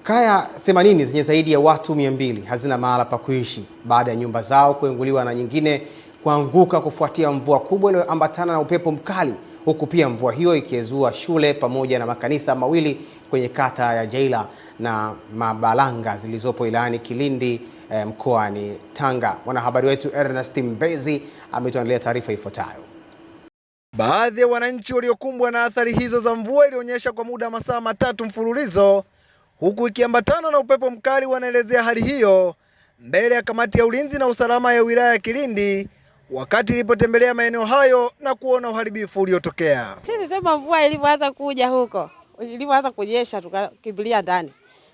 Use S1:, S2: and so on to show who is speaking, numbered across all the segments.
S1: Kaya 80 zenye zaidi ya watu 200 hazina mahala pa kuishi baada ya nyumba zao kuenguliwa na nyingine kuanguka kufuatia mvua kubwa iliyoambatana na upepo mkali, huku pia mvua hiyo ikiezua shule pamoja na makanisa mawili kwenye kata ya Jaila na Mabalanga zilizopo wilayani Kilindi mkoani Tanga. Mwanahabari wetu Ernest Mbezi ametuandalia taarifa ifuatayo.
S2: Baadhi ya wananchi waliokumbwa na athari hizo za mvua ilionyesha kwa muda masaa 3 mfululizo huku ikiambatana na upepo mkali wanaelezea hali hiyo mbele ya kamati ya ulinzi na usalama ya wilaya ya Kilindi wakati ilipotembelea maeneo hayo na kuona uharibifu uliotokea.
S3: Sisi sema mvua ilipoanza kuja huko, ilipoanza kunyesha tukakimbilia ndani.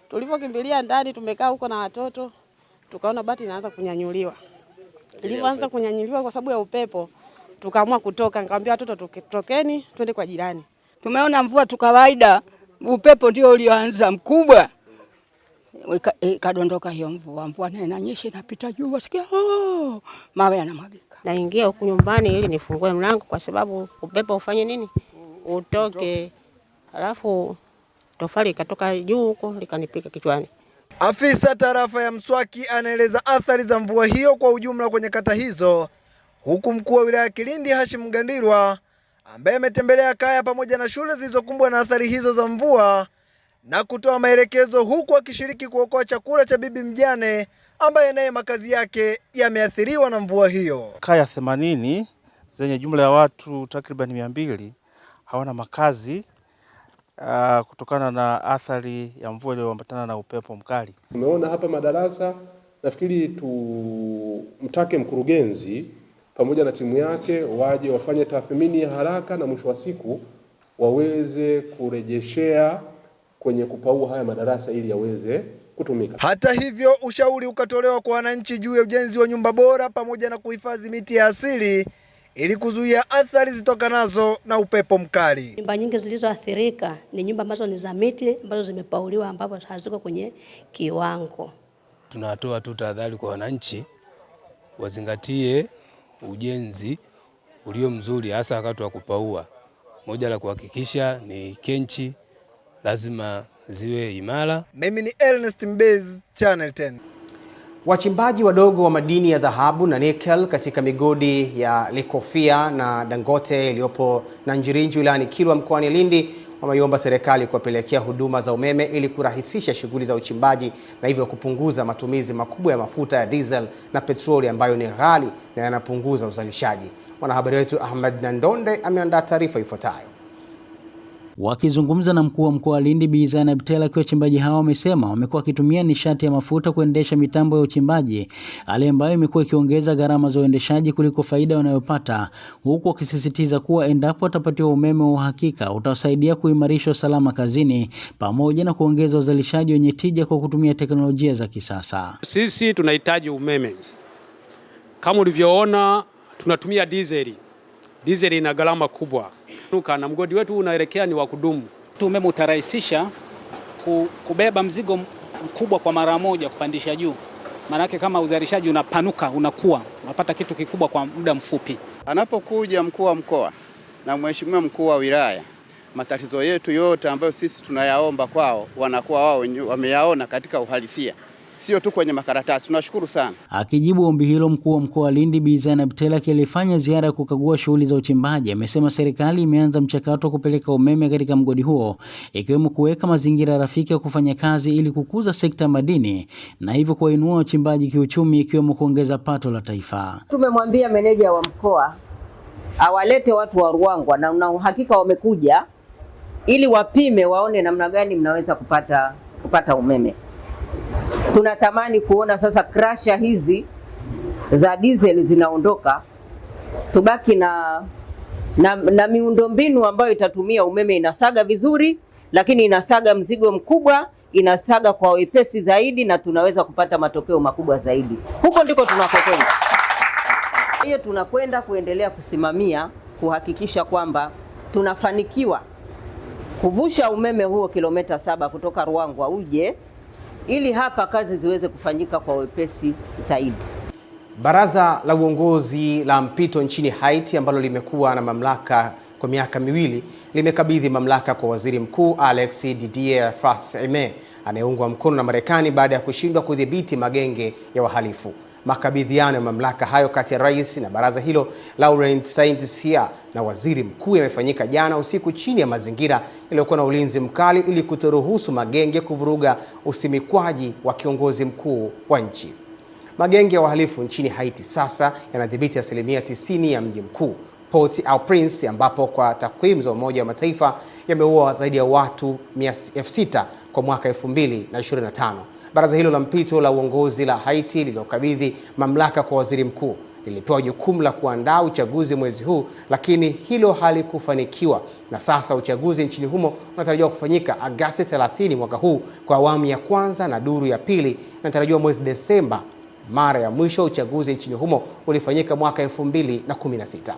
S3: Tulipokimbilia ndani tumekaa huko na watoto, tukaona bati inaanza kunyanyuliwa. Ilipoanza kunyanyuliwa kwa sababu ya upepo, tukaamua kutoka, nikamwambia watoto tokeni twende kwa jirani.
S4: Tumeona mvua tu kawaida, upepo ndio ulioanza mkubwa. Kadondoka hiyo mvua na inanyesha inapita juu, wasikia mawe yanamwagika.
S3: Naingia huko nyumbani ili nifungue mlango kwa sababu upepo ufanye nini? Utoke. Halafu tofali ikatoka juu huko likanipika kichwani.
S2: Afisa tarafa ya Mswaki anaeleza athari za mvua hiyo kwa ujumla kwenye kata hizo, huku mkuu wa wilaya Kilindi Hashim Gandirwa ambaye ametembelea kaya pamoja na shule zilizokumbwa na athari hizo za mvua na kutoa maelekezo, huku akishiriki kuokoa chakula cha bibi mjane ambaye naye makazi yake yameathiriwa na mvua hiyo.
S5: Kaya 80 zenye jumla ya watu takriban 200 hawana makazi kutokana na athari ya mvua iliyoambatana na upepo mkali.
S6: Tumeona hapa madarasa, nafikiri tumtake mkurugenzi pamoja na timu yake waje wafanye tathmini ya haraka na mwisho wa siku waweze kurejeshea kwenye kupaua haya madarasa ili yaweze kutumika.
S2: Hata hivyo, ushauri ukatolewa kwa wananchi juu ya ujenzi wa nyumba bora pamoja na kuhifadhi miti ya asili ili kuzuia athari zitokanazo na upepo mkali.
S7: Nyumba nyingi zilizoathirika ni nyumba ambazo ni za miti ambazo zimepauliwa ambapo haziko kwenye kiwango.
S8: Tunatoa tu tahadhari kwa wananchi wazingatie ujenzi ulio mzuri hasa wakati wa kupaua. Moja la kuhakikisha ni kenchi lazima ziwe imara.
S2: Mimi ni Ernest Mbezi, Channel 10.
S1: Wachimbaji wadogo wa madini ya dhahabu na nickel katika migodi ya Likofia na Dangote iliyopo Nanjirinji wilayani Kilwa mkoani Lindi wameiomba serikali kuwapelekea huduma za umeme ili kurahisisha shughuli za uchimbaji na hivyo kupunguza matumizi makubwa ya mafuta ya diesel na petroli ambayo ni ghali na yanapunguza uzalishaji. Mwanahabari wetu Ahmed Nandonde ameandaa taarifa ifuatayo.
S9: Wakizungumza na mkuu wa mkoa wa Lindi Bi Zainab Tela, wachimbaji hao wamesema wamekuwa wakitumia nishati ya mafuta kuendesha mitambo ya uchimbaji, hali ambayo imekuwa ikiongeza gharama za uendeshaji kuliko faida wanayopata, huku wakisisitiza kuwa endapo watapatiwa umeme wa uhakika utasaidia kuimarisha usalama kazini pamoja na kuongeza uzalishaji wenye tija kwa kutumia teknolojia za kisasa.
S10: Sisi tunahitaji umeme. Kama ulivyoona tunatumia dizeli. Dizeli ina gharama kubwa. Na mgodi wetu unaelekea ni wa kudumu.
S11: Umeme utarahisisha kubeba mzigo mkubwa kwa mara moja kupandisha juu. Maanake kama uzalishaji unapanuka, unakuwa, unapata kitu kikubwa kwa muda mfupi.
S12: Anapokuja mkuu wa mkoa na mheshimiwa mkuu wa wilaya, matatizo yetu yote ambayo sisi tunayaomba kwao wanakuwa wao wameyaona katika uhalisia, sio tu kwenye makaratasi. Tunashukuru sana.
S9: Akijibu ombi hilo, mkuu wa mkoa wa Lindi Bi Zainab Tela alifanya ziara ya kukagua shughuli za uchimbaji. Amesema serikali imeanza mchakato wa kupeleka umeme katika mgodi huo, ikiwemo kuweka mazingira rafiki ya kufanya kazi ili kukuza sekta madini na hivyo kuwainua wachimbaji kiuchumi, ikiwemo kuongeza pato la taifa.
S13: Tumemwambia meneja wa mkoa awalete watu wa Ruangwa na una uhakika wamekuja ili wapime waone namna gani mnaweza kupata umeme. Tunatamani kuona sasa crusher hizi za diesel zinaondoka, tubaki na miundombinu ambayo itatumia umeme, inasaga vizuri lakini inasaga mzigo mkubwa, inasaga kwa wepesi zaidi na tunaweza kupata matokeo makubwa zaidi. Huko ndiko tunakokwenda. Hiyo tunakwenda kuendelea kusimamia kuhakikisha kwamba tunafanikiwa kuvusha umeme huo kilomita 7 kutoka Ruangwa uje ili hapa kazi ziweze kufanyika kwa wepesi zaidi.
S1: Baraza la uongozi la mpito nchini Haiti ambalo limekuwa na mamlaka kwa miaka miwili limekabidhi mamlaka kwa Waziri Mkuu Alexis Didier Faure-Aimé anayeungwa mkono na Marekani baada ya kushindwa kudhibiti magenge ya wahalifu. Makabidhiano ya mamlaka hayo kati ya rais na baraza hilo Laurent Saint-Cyr na waziri mkuu yamefanyika jana usiku chini ya mazingira yaliyokuwa na ulinzi mkali ili kutoruhusu magenge kuvuruga usimikwaji wa kiongozi mkuu wa nchi. Magenge ya wahalifu nchini Haiti sasa yanadhibiti 90% ya mji mkuu Port-au-Prince, ambapo kwa takwimu za Umoja wa Mataifa yameua zaidi ya watu 600 kwa mwaka 2025. Baraza hilo la mpito la uongozi la Haiti lililokabidhi mamlaka kwa waziri mkuu lilipewa jukumu la kuandaa uchaguzi mwezi huu, lakini hilo halikufanikiwa, na sasa uchaguzi nchini humo unatarajiwa kufanyika Agosti 30 mwaka huu kwa awamu ya kwanza, na duru ya pili inatarajiwa mwezi Desemba. Mara ya mwisho uchaguzi nchini humo ulifanyika mwaka 2016.